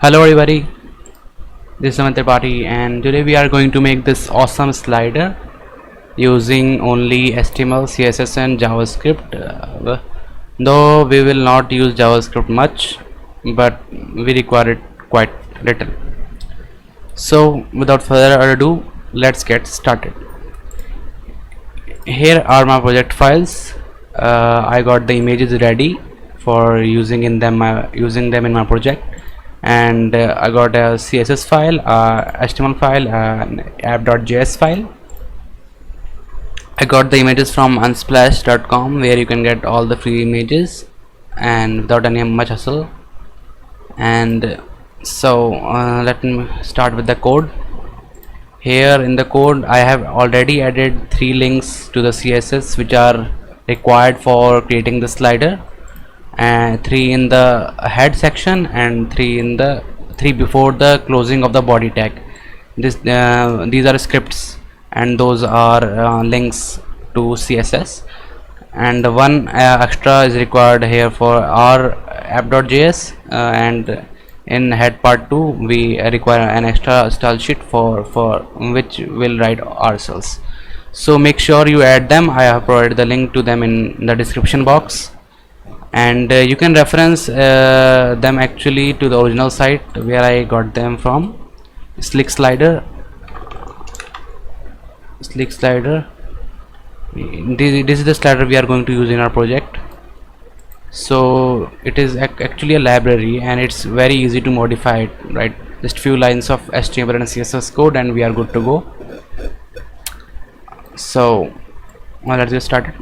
Hello everybody, this is Samantha Party and today we are going to make this awesome slider using only HTML, CSS and JavaScript. Though we will not use JavaScript much, but we require it quite little. So without further ado, let's get started. Here are my project files. I got the images ready for using them in my project, and I got a CSS file, HTML file, an app.js file. I got the images from unsplash.com, where you can get all the free images and without any much hassle. And so let me start with the code. Here in the code I have already added 3 links to the CSS which are required for creating the slider, and 3 in the head section and 3 before the closing of the body tag. These are scripts and those are links to CSS, and one extra is required here for our app.js, and in head part 2 we require an extra style sheet for which we'll write ourselves. So make sure you add them. I have provided the link to them in the description box, and you can reference them actually to the original site where I got them from. Slick Slider. This is the slider we are going to use in our project. So it is actually a library and it's very easy to modify it, right? Just few lines of HTML and CSS code and we are good to go. So let's get started.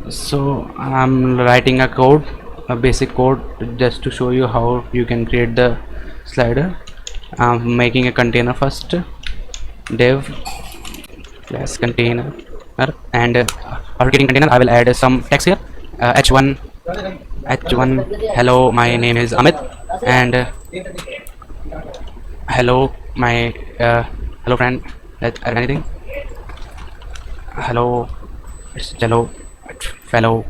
So I'm writing a basic code just to show you how you can create the slider. I'm making a container first, div class container, and after creating container I will add some text here. h1 hello, my name is Amit, and hello my hello friend, let's add anything. Hello, it's jello fellow,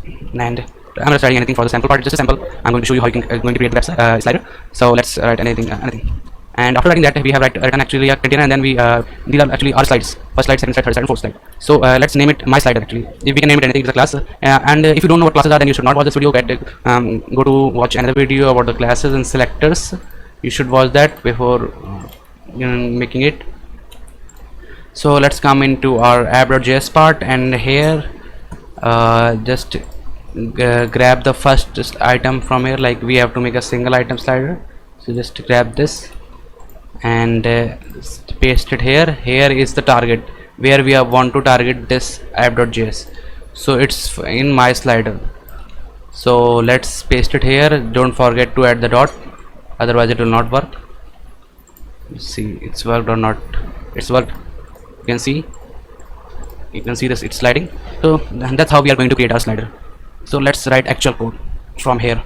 and I'm not writing anything for the sample part, just a sample. I'm going to show you how you can going to create the website slider. So let's write anything. And after writing that, we have written actually a container, and then we these are actually our slides: first slide, second slide, third slide, and fourth slide. So let's name it my slider. Actually, if we can name it anything, it's a class. And if you don't know what classes are, then you should not watch this video. Go to watch another video about the classes and selectors. You should watch that before making it. So let's come into our app.js part, and here just grab the first item from here. Like we have to make a single item slider, so just grab this and paste it here. Here is the target where we want to target this app.js, so it's in my slider. So let's paste it here. Don't forget to add the dot, otherwise it will not work. Let's see it's worked or not. It's worked. You can see this, it's sliding. So that's how we are going to create our slider. So let's write actual code from here.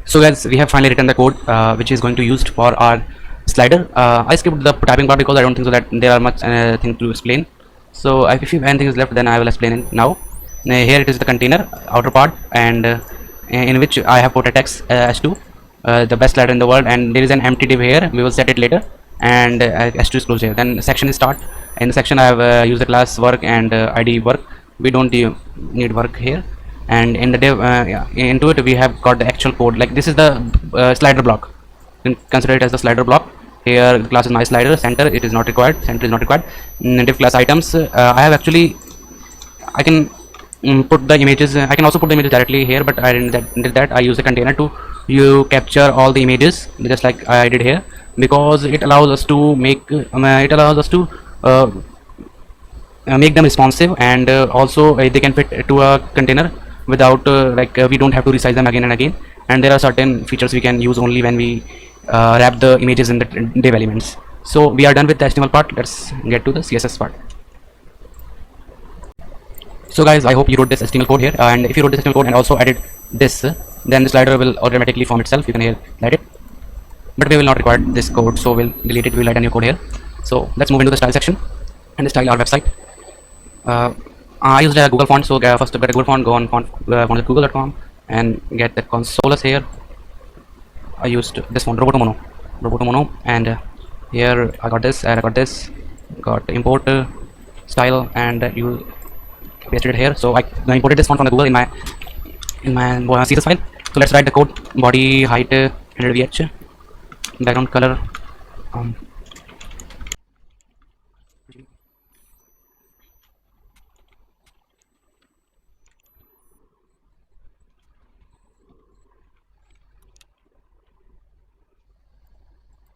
So guys, we have finally written the code which is going to be used for our slider. I skipped the typing part because I don't think so that there are much thing to explain. So if anything is left, then I will explain it now. Here it is the container outer part, and in which I have put a text h2, the best slider in the world, and there is an empty div here. We will set it later, and h2 is closed here. Then section is start. In the section I have used the class work and id work. We don't need work here. And in the div into it we have got the actual code. Like this is the slider block. You can consider it as the slider block. Here the class is my slider. Center, it is not required. Center is not required. Div class items, I have actually, I can put the images. I can also put the images directly here, but I did that. I use a container to capture all the images, just like I did here, because it allows us to make make them responsive, and also they can fit to a container without we don't have to resize them again and again. And there are certain features we can use only when we wrap the images in the div elements. So we are done with the HTML part. Let's get to the CSS part. So guys, I hope you wrote this HTML code here, and if you wrote this HTML code and also added this, then the slider will automatically form itself. You can here write it, but we will not require this code, so we'll delete it. We'll write a new code here. So let's move into the style section and style our website. I used a Google font, so first to get a Google font, go on google.com and get the consoles here. I used this font, Roboto Mono, and here I got this, and I got this, got import style, and you pasted it here. So I imported this font from the Google in my CSS file. So let's write the code: body height 100 VH, background color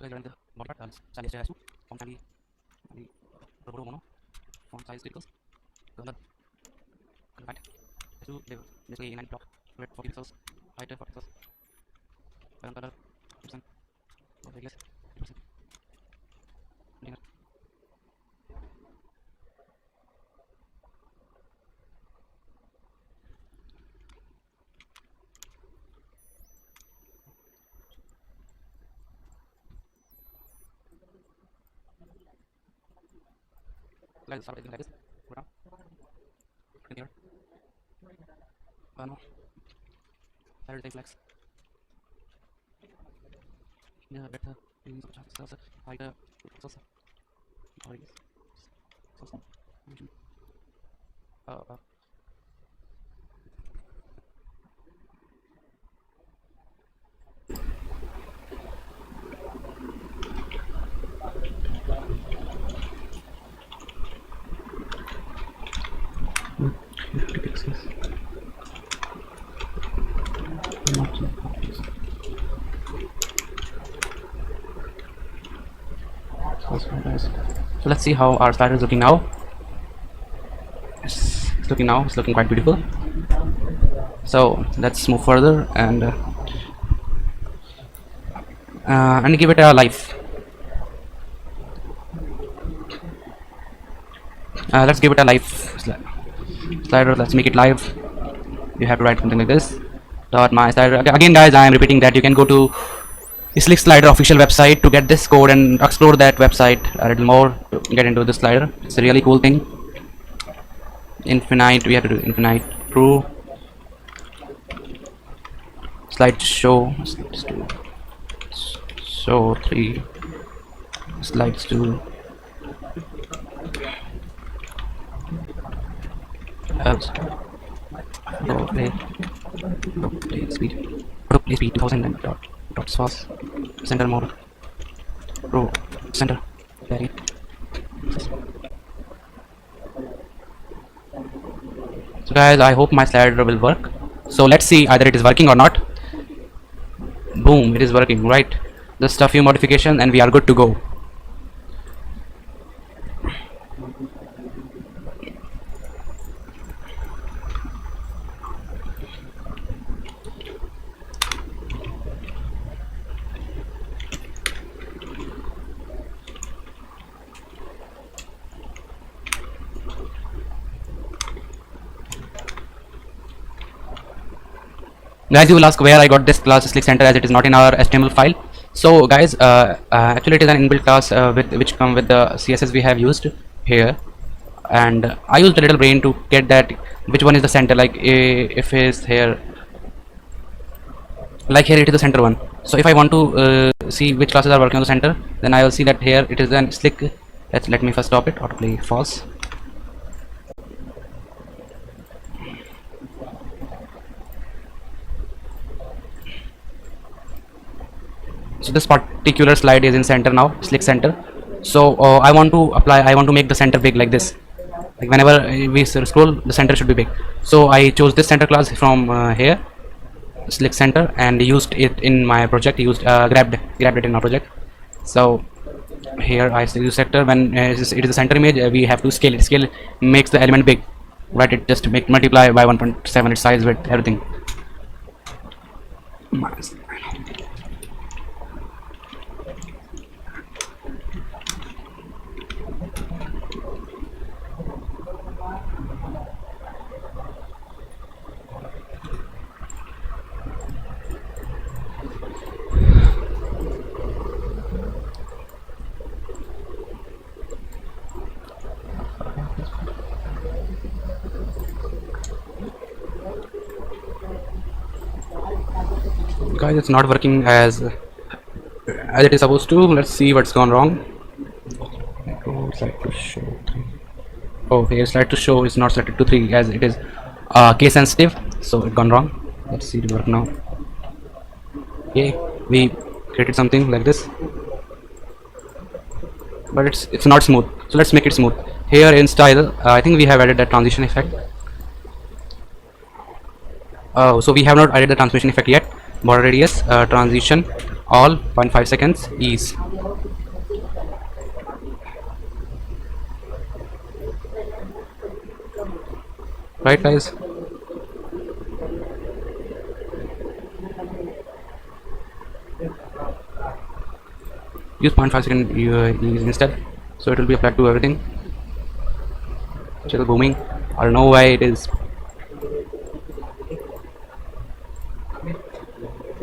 the body part, style has to font Roboto Mono, font size equals color height has to display 9 block, 40 pixels, height 40 pixels, background color percent, radius 8%. Let's start with like this. Go down. Click here. No. There is a flex. Yeah, better. Height. So let's see how our slider is looking now. It's looking quite beautiful. So let's move further and give it a life. Let's give it a life slider. Let's make it live. You have to write something like this. My slider. Again, guys, I am repeating that you can go to Slick Slider official website to get this code and explore that website a little more to get into the slider. It's a really cool thing. Infinite, we have to do infinite true. Slide show 3 slides to play speed 2000 and dot source center mode row center very. So guys, I hope my slider will work. So let's see either it is working or not. Boom, it is working, right? Just a few modifications and we are good to go. Guys, you will ask where I got this class Slick Center, as it is not in our HTML file. So guys, actually it is an inbuilt class which come with the CSS we have used here, and I used a little brain to get that which one is the center. Like if is here, like here it is the center one. So if I want to see which classes are working on the center, then I will see that here it is an Slick. Let me first stop it. Autoplay false. So this particular slide is in center now, Slick Center. So I want to make the center big like this. Like whenever we scroll, the center should be big. So I chose this center class from here, Slick Center, and used it in my project. Grabbed it in my project. So here I use sector. When it is a center image, we have to scale it. Scale makes the element big, right? It just multiply by 1.7 its size with everything. guys, it's not working as it is supposed to. Let's see what's gone wrong. Oh, slide to show 3. Oh, here slide to show is not selected to 3 as it is case sensitive, so it gone wrong. Let's see it work now. Okay, we created something like this, but it's not smooth, so let's make it smooth. Here in style, I think we have added that transition effect. Oh, so we have not added the transmission effect yet. Border radius, transition, all 0.5 seconds, ease. Right, guys? Use 0.5 second ease instead, so it will be applied to everything. Still booming. I don't know why it is.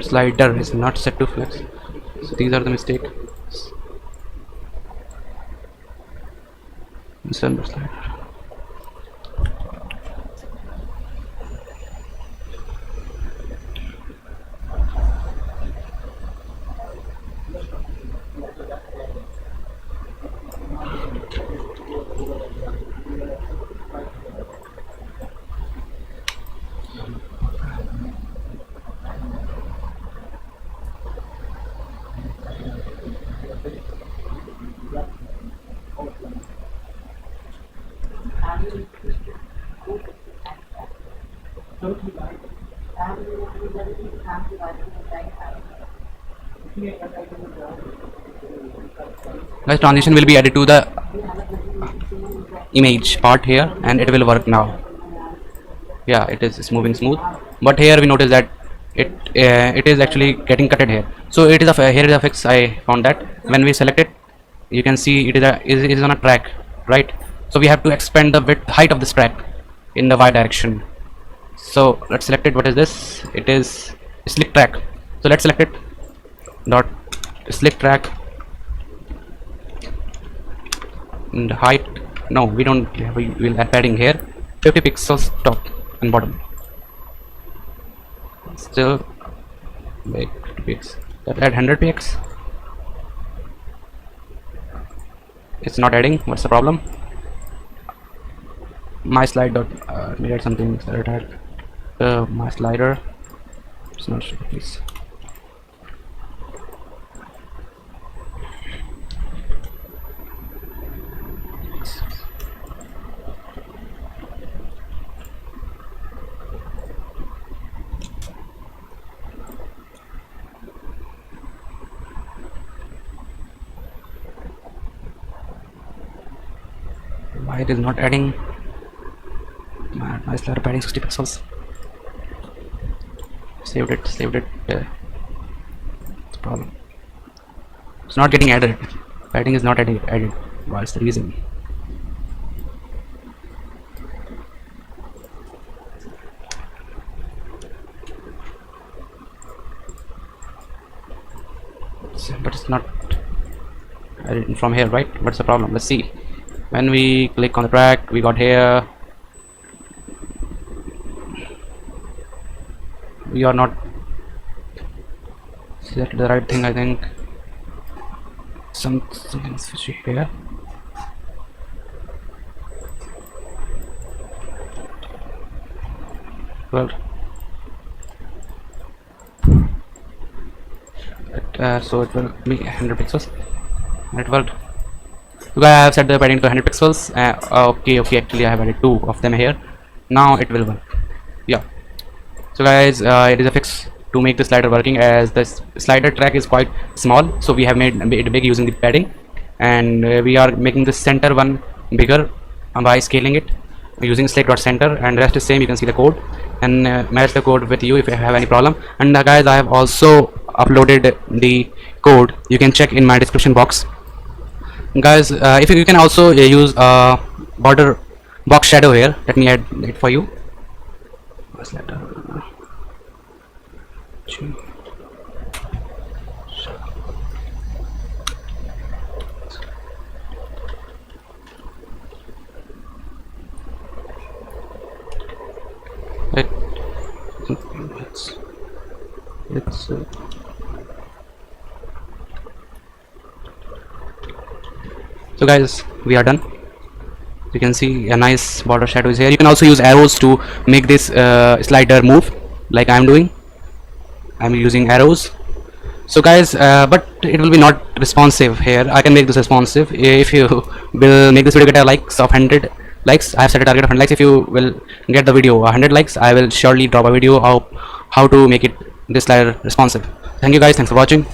Slider is not set to flex, so these are the mistakes. Slider. Guys, transition will be added to the image part here, and it will work now. Yeah, it's moving smooth, but here we notice that it is actually getting cutted here. So it is here is a fix. I found that when we select it, you can see it is on a track, right? So we have to expand the width height of this track in the y direction. So let's select it. What is this? It is slick track. So let's select it. Dot slick track. And the height. No, we don't. We will add padding here. 50 pixels top and bottom. Still, wait, 50 pixels. Let's add 100 pixels. It's not adding. What's the problem? My slide dot we add something. My slider. It's not sure, please. Why it is not adding? My slider padding 60 pixels. Saved it. It's a problem. It's not getting added. Padding is not added. What's the reason? But it's not added from here, right? What's the problem? Let's see. When we click on the track, we got here. We are not selected the right thing, I think. Something fishy here. Well, so it will be 100 pixels. And it worked. So I have set the padding to 100 pixels. Okay, actually I have added 2 of them here. Now it will work. Yeah. So guys, it is a fix to make the slider working, as the slider track is quite small, so we have made it big using the padding, and we are making the center one bigger by scaling it using slick.center, and rest is same. You can see the code and match the code with you if you have any problem. And guys, I have also uploaded the code. You can check in my description box. Guys, if you can also use border box shadow here. Let me add it for you. Let's So guys, we are done. You can see a nice border shadow is here. You can also use arrows to make this slider move, like I'm doing. I'm using arrows. So guys, but it will be not responsive here. I can make this responsive. If you will make this video get a likes of 100 likes, I have set a target of 100 likes. If you will get the video 100 likes, I will surely drop a video of how to make it this slider responsive. Thank you guys, thanks for watching.